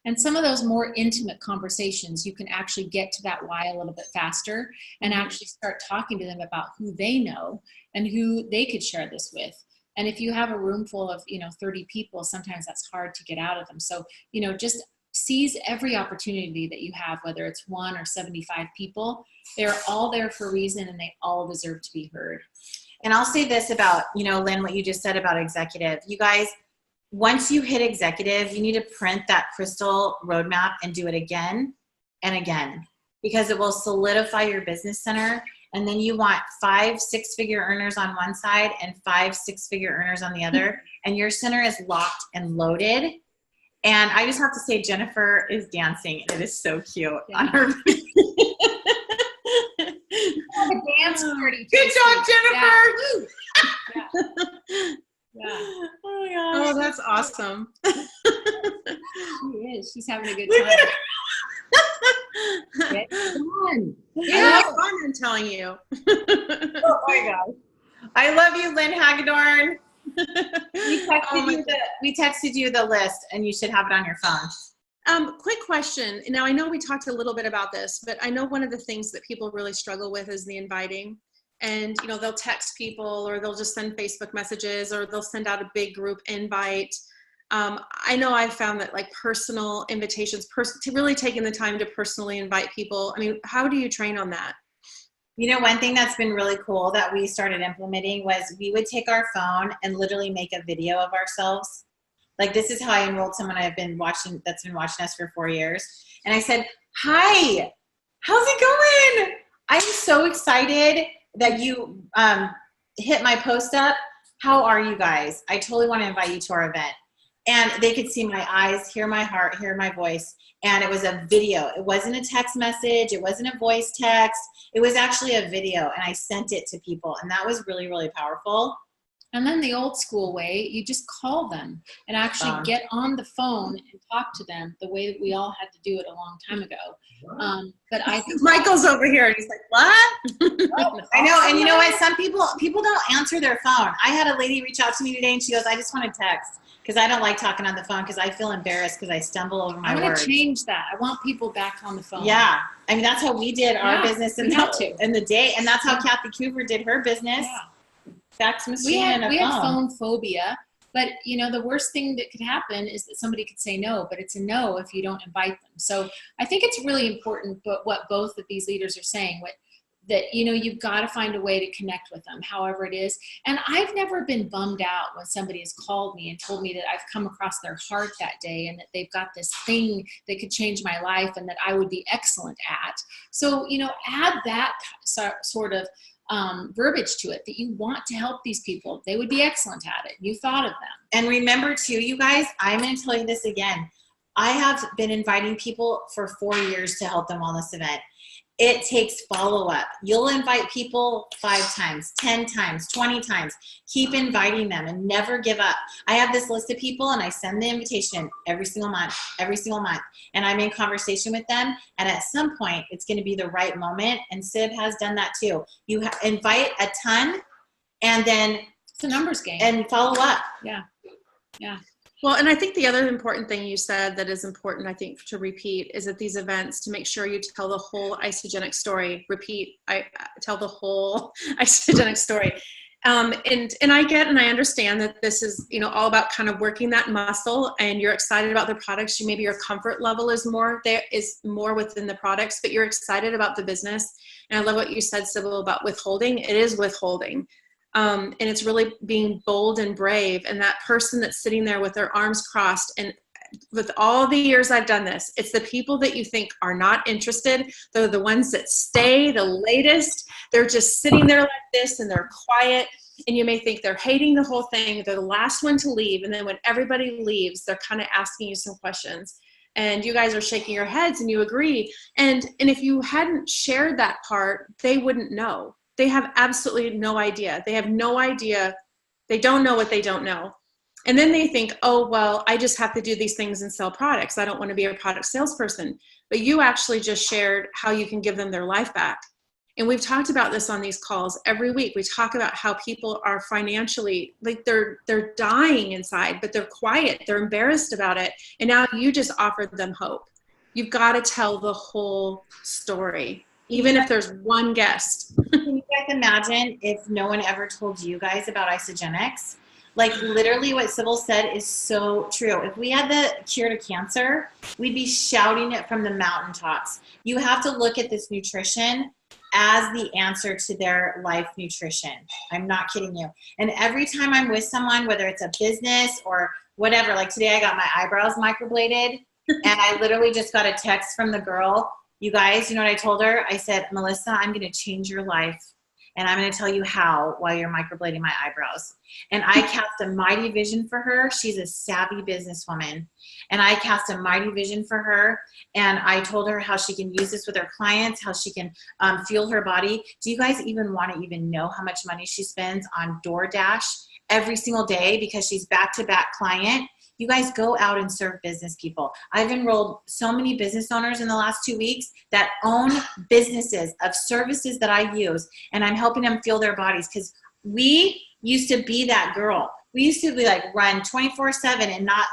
And some of those more intimate conversations, you can actually get to that why a little bit faster and actually start talking to them about who they know and who they could share this with. And if you have a room full of, 30 people, sometimes that's hard to get out of them. So, just seize every opportunity that you have, whether it's 1 or 75 people. They're all there for a reason, and they all deserve to be heard.
And I'll say this about, Lynn, what you just said about executive. You guys, once you hit executive, you need to print that crystal roadmap and do it again and again, because it will solidify your business center. And then you want 5 6-figure earners on one side and 5 6-figure earners on the other. And your center is locked and loaded. And I just have to say, Jennifer is dancing, and it is so cute on her.
A dance party.
Good job, Jennifer.
Yeah. Yeah.
Oh my gosh.
Oh, that's awesome.
She is. She's having a good time. Get fun.
Yeah, it's fun, I'm telling you.
Oh my gosh. I love you, Lynn Hagedorn. We texted you the list, and you should have it on your phone.
Quick question. Now, I know we talked a little bit about this, but I know one of the things that people really struggle with is the inviting. And, they'll text people, or they'll just send Facebook messages, or they'll send out a big group invite. I know I've found that personal invitations, really taking the time to personally invite people. How do you train on that?
One thing that's been really cool that we started implementing was we would take our phone and literally make a video of ourselves. This is how I enrolled someone that's been watching us for 4 years. And I said, "Hi, how's it going? I'm so excited that you hit my post up. How are you guys? I totally want to invite you to our event." And they could see my eyes, hear my heart, hear my voice. And it was a video. It wasn't a text message. It wasn't a voice text. It was actually a video. And I sent it to people. And that was really, really powerful.
And then the old school way, you just call them and actually get on the phone and talk to them the way that we all had to do it a long time ago. But I think
Michael's over here and he's like, "What?"
I know. And you know what? Some people don't answer their phone. I had a lady reach out to me today, and she goes, "I just want to text because I don't like talking on the phone because I feel embarrassed because I stumble over my words."
I want to change that. I want people back on the phone.
Yeah. That's how we did our business in the day. And that's how Kathy Coover did her business. Yeah. Fax machine
we had phone phobia, but the worst thing that could happen is that somebody could say no, but it's a no if you don't invite them. So I think it's really important, but what both of these leaders are saying, that you've got to find a way to connect with them, however it is. And I've never been bummed out when somebody has called me and told me that I've come across their heart that day and that they've got this thing that could change my life and that I would be excellent at. So add that sort of verbiage to it, that you want to help these people. They would be excellent at it. You thought of them.
And remember too, you guys, I'm going to tell you this again. I have been inviting people for 4 years to Health and Wellness event. It takes follow-up. You'll invite people 5 times, 10 times, 20 times. Keep inviting them and never give up. I have this list of people, and I send the invitation every single month. And I'm in conversation with them. And at some point, it's going to be the right moment. And Sib has done that too. You invite a ton, and then
it's a numbers game.
And follow up.
Yeah.
Well, and I think the other important thing you said that is important, I think, to repeat is at these events to make sure you tell the whole isogenic story. Repeat, I tell the whole isogenic story. And I get and I understand that this is, you know, all about kind of working that muscle, and you're excited about the products. Maybe your comfort level is more within the products, but you're excited about the business. And I love what you said, Sybil, about withholding. It is withholding. And it's really being bold and brave. And that person that's sitting there with their arms crossed, and with all the years I've done this, it's the people that you think are not interested. They're the ones that stay the latest. They're just sitting there like this and they're quiet. And you may think they're hating the whole thing. They're the last one to leave. And then when everybody leaves, they're kind of asking you some questions. And you guys are shaking your heads and you agree. And if you hadn't shared that part, they wouldn't know. They have absolutely no idea. They have no idea. They don't know what they don't know. And then they think, oh, well, I just have to do these things and sell products. I don't want to be a product salesperson. But you actually just shared how you can give them their life back. And we've talked about this on these calls every week. We talk about how people are financially, like they're dying inside, but they're quiet. They're embarrassed about it. And now you just offered them hope. You've got to tell the whole story, even if there's one guest.
Can you guys imagine if no one ever told you guys about isogenics? Like literally what Sybil said is so true. If we had the cure to cancer, we'd be shouting it from the mountaintops. You have to look at this nutrition as the answer to their life nutrition. I'm not kidding you. And every time I'm with someone, whether it's a business or whatever, like today I got my eyebrows microbladed and I literally just got a text from the girl. You guys, you know what I told her? I said, Melissa, I'm going to change your life. And I'm going to tell you how while you're microblading my eyebrows. And I cast a mighty vision for her. She's a savvy businesswoman. And I cast a mighty vision for her. And I told her how she can use this with her clients, how she can fuel her body. Do you guys even want to even know how much money she spends on DoorDash every single day because she's back-to-back client? You guys go out and serve business people. I've enrolled so many business owners in the last 2 weeks that own businesses of services that I use, and I'm helping them fuel their bodies because we used to be that girl. We used to be like run 24/7 and not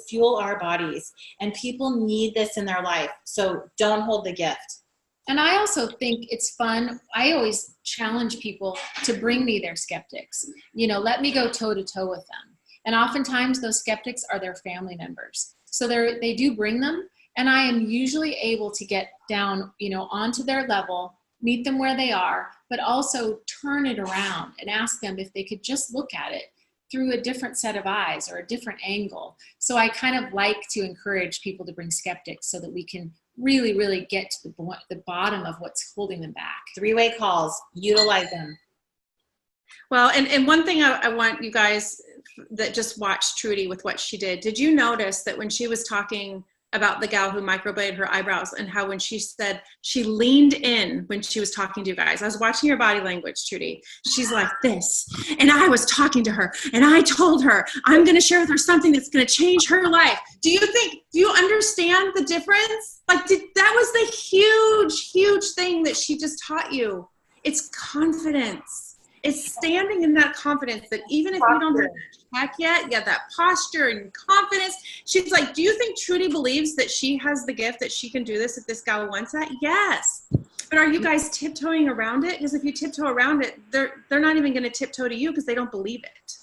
fuel our bodies, and people need this in their life. So don't hold the gift.
And I also think it's fun. I always challenge people to bring me their skeptics. You know, let me go toe to toe with them. And oftentimes those skeptics are their family members. So they do bring them, and I am usually able to get down, you know, onto their level, meet them where they are, but also turn it around and ask them if they could just look at it through a different set of eyes or a different angle. So I kind of like to encourage people to bring skeptics so that we can really, really get to the bottom of what's holding them back.
Three-way calls, utilize them.
Well, and one thing I want you guys that just watched Trudy with what she did you notice that when she was talking about the gal who microbladed her eyebrows and how when she said she leaned in when she was talking to you guys, I was watching your body language, Trudy. She's like this. And I was talking to her and I told her, I'm going to share with her something that's going to change her life. Do you understand the difference? Like that was the huge, huge thing that she just taught you. It's confidence. It's standing in that confidence that even if you don't have that check yet, you have that posture and confidence. She's like, do you think Trudy believes that she has the gift that she can do this if this gal wants that? Yes. But are you guys tiptoeing around it? Because if you tiptoe around it, they're not even going to tiptoe to you because they don't believe it.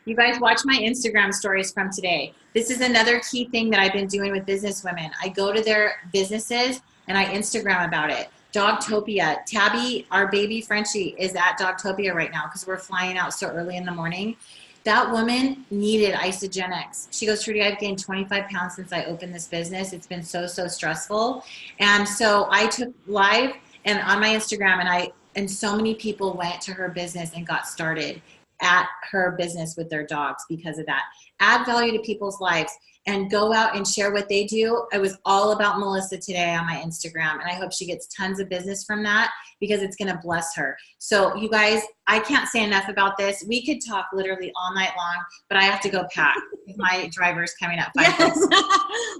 You guys watch my Instagram stories from today. This is another key thing that I've been doing with business women. I go to their businesses and I Instagram about it. Dogtopia. Tabby, our baby Frenchie, is at Dogtopia right now because we're flying out so early in the morning. That woman needed isogenics. She goes, Trudy, I've gained 25 pounds since I opened this business. It's been so stressful. And so I took live and on my Instagram and so many people went to her business and got started at her business with their dogs because of that. Add value to people's lives and go out and share what they do. It was all about Melissa today on my Instagram, and I hope she gets tons of business from that because it's going to bless her. So you guys, I can't say enough about this. We could talk literally all night long, but I have to go pack. My driver's coming up.
Yes.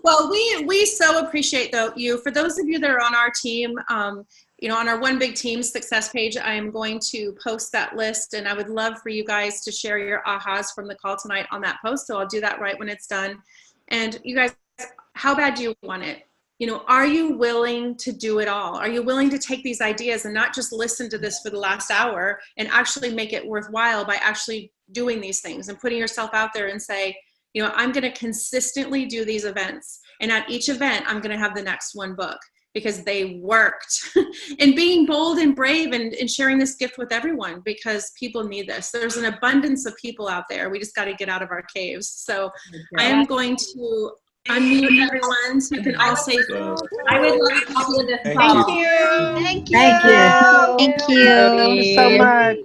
Well, we so appreciate you. For those of you that are on our team, on our One Big Team success page, I am going to post that list, and I would love for you guys to share your ahas from the call tonight on that post. So I'll do that right when it's done. And you guys, how bad do you want it? Are you willing to do it all? Are you willing to take these ideas and not just listen to this for the last hour and actually make it worthwhile by actually doing these things and putting yourself out there and say, I'm going to consistently do these events. And at each event, I'm going to have the next one book because they worked. And being bold and brave and sharing this gift with everyone because people need this. There's an abundance of people out there. We just got to get out of our caves. So I am going to unmute everyone so you can all say
I would love to copy of this
Thank
call.
you.
Thank you.
Thank you.
Thank you.
Thank you so much.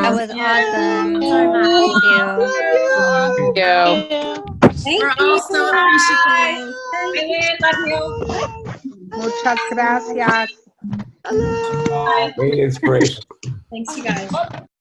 That was awesome. Thank you.
We're all so appreciative.
Love you.
Muchas gracias.
Great inspiration.
Thanks, you guys.